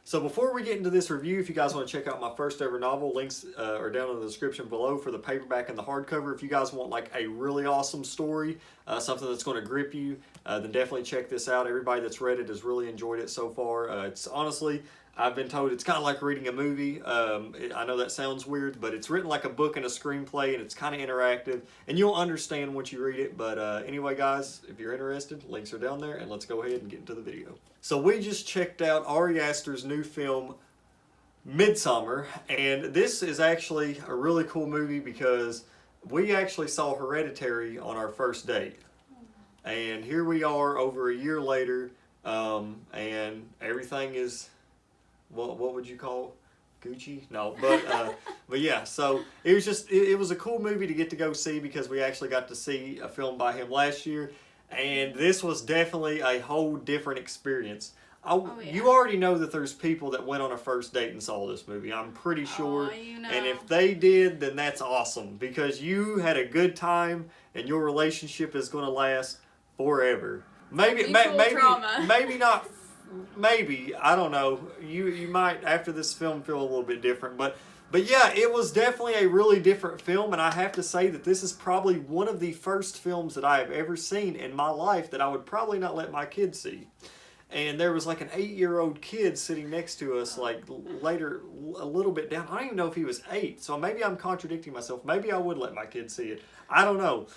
So before we get into this review, if you guys want to check out my first ever novel, links are down in the description below for the paperback and the hardcover. If you guys want like a really awesome story, something that's going to grip you, then definitely check this out. Everybody that's read it has really enjoyed it so far. It's honestly, I've been told it's kind of like reading a movie. I know that sounds weird, but it's written like a book and a screenplay, and it's kind of interactive, and you'll understand once you read it. But anyway, guys, if you're interested, links are down there, and let's go ahead and get into the video. So we just checked out Ari Aster's new film, Midsommar, and this is actually a really cool movie because we actually saw Hereditary on our first date. And here we are over a year later, and everything is, what would you call Gucci? No, but yeah, so it was just, it was a cool movie to get to go see because we actually got to see a film by him last year. And this was definitely a whole different experience. Yeah. You already know that there's people that went on a first date and saw this movie. I'm pretty sure. You know. And if they did, then that's awesome because you had a good time and your relationship is going to last forever. Maybe not. Maybe, I don't know. You might after this film feel a little bit different, but yeah, it was definitely a really different film, and I have to say that this is probably one of the first films that I have ever seen in my life that I would probably not let my kids see. And there was like an 8-year-old kid sitting next to us, like later, a little bit down. I don't even know if he was 8, so maybe I'm contradicting myself. Maybe I would let my kids see it. I don't know.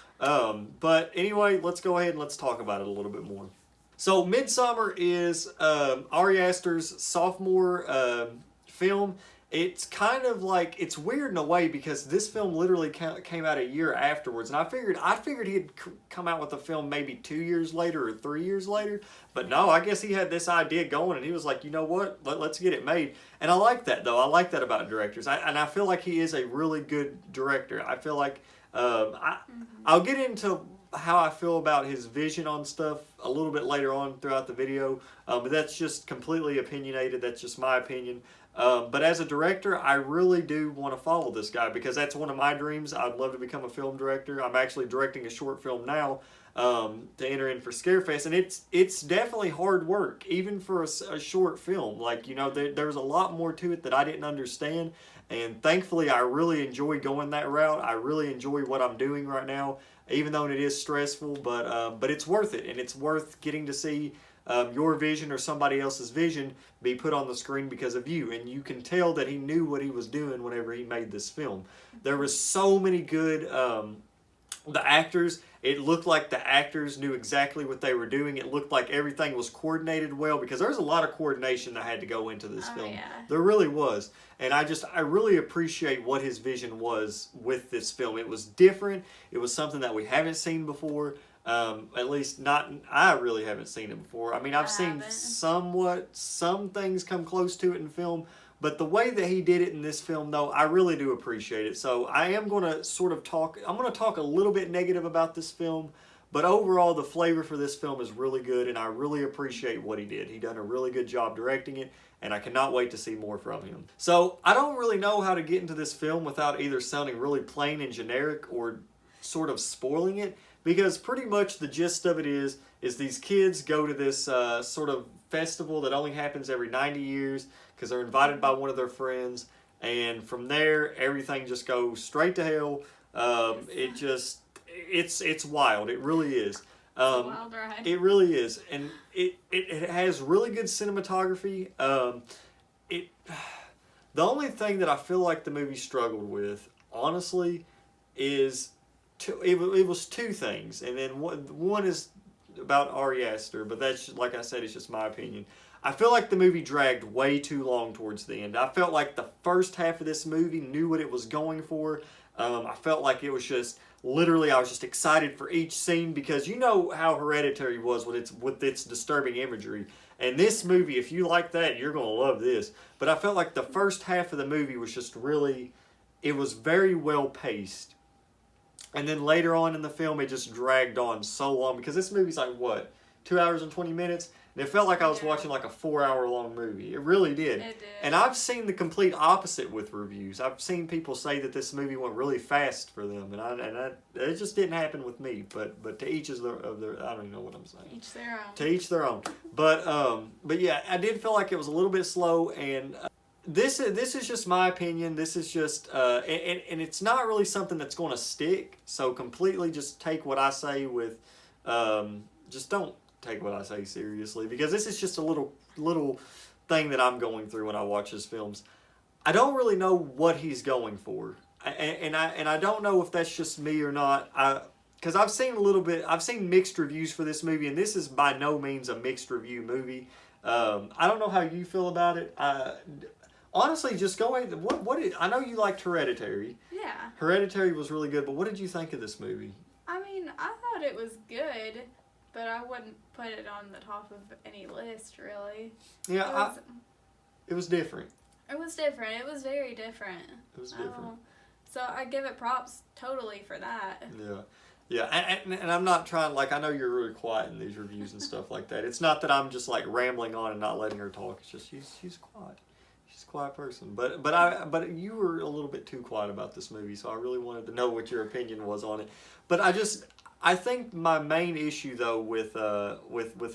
But anyway, let's go ahead and let's talk about it a little bit more. So Midsommar is Ari Aster's sophomore film. It's kind of like, it's weird in a way because this film literally came out a year afterwards. And I figured he'd come out with a film maybe 2 years later or 3 years later. But no, I guess he had this idea going and he was like, you know what, let's get it made. And I like that though. I like that about directors. And I feel like he is a really good director. I feel like, I'll get into how I feel about his vision on stuff a little bit later on throughout the video. But that's just completely opinionated. That's just my opinion. But as a director, I really do want to follow this guy because that's one of my dreams. I'd love to become a film director. I'm actually directing a short film now to enter in for Scarefest, and it's definitely hard work, even for a short film. Like, you know, there's a lot more to it that I didn't understand, and thankfully I really enjoy going that route. I really enjoy what I'm doing right now, even though it is stressful, but it's worth it, and it's worth getting to see your vision or somebody else's vision be put on the screen because of you. And you can tell that he knew what he was doing whenever he made this film. There was so many good, the actors, it looked like the actors knew exactly what they were doing. It looked like everything was coordinated well because there's a lot of coordination that had to go into this film. Yeah. There really was. And I really appreciate what his vision was with this film. It was different. It was something that we haven't seen before. At least not, I really haven't seen it before. I mean, I've seen some things come close to it in film, but the way that he did it in this film, though, I really do appreciate it. So I am going to I'm going to talk a little bit negative about this film, but overall the flavor for this film is really good, and I really appreciate what he did. He done a really good job directing it, and I cannot wait to see more from him. So I don't really know how to get into this film without either sounding really plain and generic or sort of spoiling it. Because pretty much the gist of it is these kids go to this sort of festival that only happens every 90 years because they're invited by one of their friends, and from there everything just goes straight to hell. It's wild. It really is. It's a wild ride. It really is, and it has really good cinematography. The only thing that I feel like the movie struggled with, honestly, is it was two things, and then one is about Ari Aster, but that's, like I said, it's just my opinion. I feel like the movie dragged way too long towards the end. I felt like the first half of this movie knew what it was going for. I felt like it was just, literally, I was just excited for each scene because you know how Hereditary was with its disturbing imagery. And this movie, if you like that, you're going to love this. But I felt like the first half of the movie was just really, it was very well paced. And then later on in the film, it just dragged on so long because this movie's like, what, 2 hours and 20 minutes? And it felt like I was watching like a 4-hour-long movie. It really did. It did. And I've seen the complete opposite with reviews. I've seen people say that this movie went really fast for them, and it just didn't happen with me. But to each is their I don't even know what I'm saying. Each their own. To each their own. But yeah, I did feel like it was a little bit slow, and this is just my opinion. This is just and it's not really something that's going to stick. So completely just take what I say with just don't take what I say seriously, because this is just a little thing that I'm going through when I watch his films. I don't really know what he's going for, and I don't know if that's just me or not. Because I've seen mixed reviews for this movie, and this is by no means a mixed review movie. I don't know how you feel about it. Honestly, just go ahead. I know you liked Hereditary. Yeah. Hereditary was really good, but what did you think of this movie? I mean, I thought it was good, but I wouldn't put it on the top of any list, really. Yeah, it was different. It was different. It was very different. It was different. So I give it props totally for that. Yeah. Yeah, and I'm not trying, like, I know you're really quiet in these reviews and stuff like that. It's not that I'm just, like, rambling on and not letting her talk. It's just she's quiet. She's a quiet person. But you were a little bit too quiet about this movie, so I really wanted to know what your opinion was on it. But I think my main issue, though, with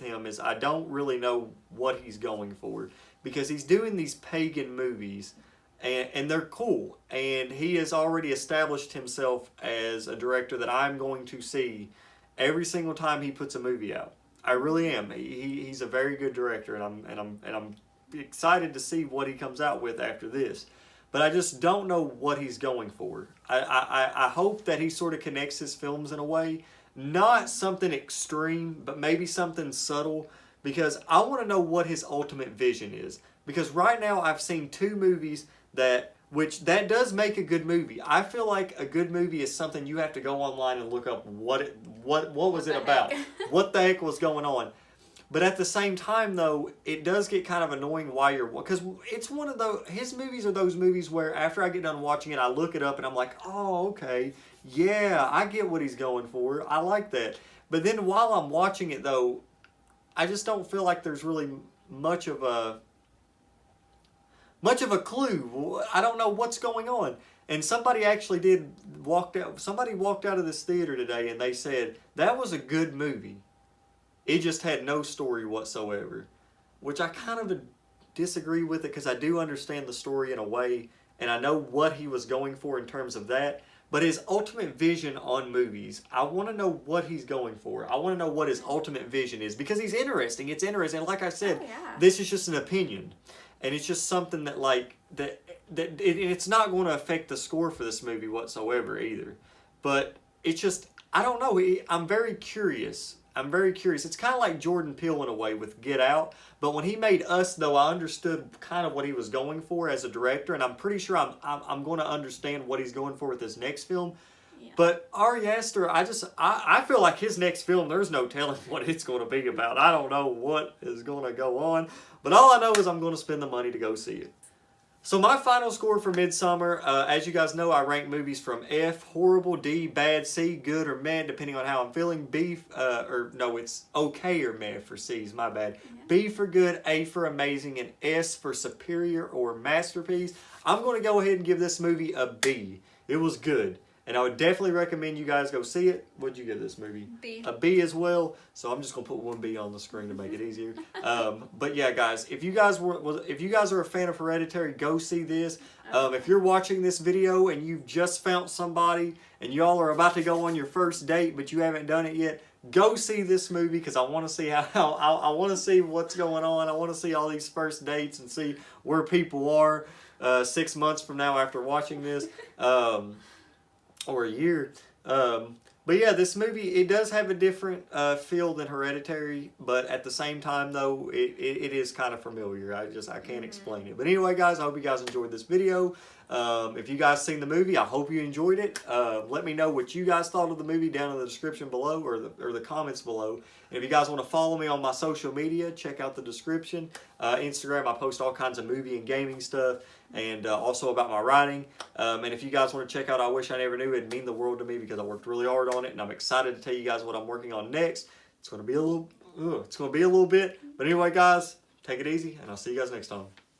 him is I don't really know what he's going for, because he's doing these pagan movies, and they're cool, and he has already established himself as a director that I'm going to see every single time he puts a movie out. I really am. He's a very good director, and I'm excited to see what he comes out with after this. But I just don't know what he's going for. I hope that he sort of connects his films in a way, not something extreme, but maybe something subtle, because I want to know what his ultimate vision is. Because right now I've seen 2 movies that does make a good movie. I feel like a good movie is something you have to go online and look up what was it about, what the heck was going on. But at the same time, though, it does get kind of annoying because it's one of his movies are those movies where after I get done watching it, I look it up and I'm like, oh, okay, yeah, I get what he's going for. I like that. But then while I'm watching it, though, I just don't feel like there's really much of a clue. I don't know what's going on. And somebody actually walked out of this theater today and they said, that was a good movie. It just had no story whatsoever, which I kind of disagree with it, because I do understand the story in a way, and I know what he was going for in terms of that. But his ultimate vision on movies, I want to know what he's going for. I want to know what his ultimate vision is, because he's interesting. It's interesting. And like I said, This is just an opinion, and it's just something that it's not going to affect the score for this movie whatsoever either. But it's just, I don't know. I'm very curious. It's kind of like Jordan Peele in a way with Get Out. But when he made Us, though, I understood kind of what he was going for as a director. And I'm pretty sure I'm going to understand what he's going for with this next film. Yeah. But Ari Aster, I feel like his next film, there's no telling what it's going to be about. I don't know what is going to go on. But all I know is I'm going to spend the money to go see it. So my final score for Midsommar, as you guys know, I rank movies from F, horrible, D, bad, C, good, or meh, depending on how I'm feeling. B, it's okay or meh for C's, my bad. Yeah. B for good, A for amazing, and S for superior or masterpiece. I'm going to go ahead and give this movie a B. It was good. And I would definitely recommend you guys go see it. What'd you give this movie? B. A B as well. So I'm just gonna put 1B on the screen to make it easier. But yeah, guys, if you guys are a fan of Hereditary, go see this. If you're watching this video and you've just found somebody and y'all are about to go on your first date but you haven't done it yet, go see this movie, because I want to see I want to see what's going on. I want to see all these first dates and see where people are 6 months from now after watching this. Or a year. But yeah, this movie, it does have a different feel than Hereditary, but at the same time, though, it is kind of familiar. I can't explain it. But anyway, guys, I hope you guys enjoyed this video. If you guys seen the movie, I hope you enjoyed it. Let me know what you guys thought of the movie down in the description below, or the comments below. And if you guys want to follow me on my social media, check out the description. Instagram, I post all kinds of movie and gaming stuff, and also about my writing. And if you guys want to check out I Wish I Never Knew, it'd mean the world to me, because I worked really hard on it, and I'm excited to tell you guys what I'm working on next. It's going to be a little it's going to be a little bit. But anyway, guys, take it easy, and I'll see you guys next time.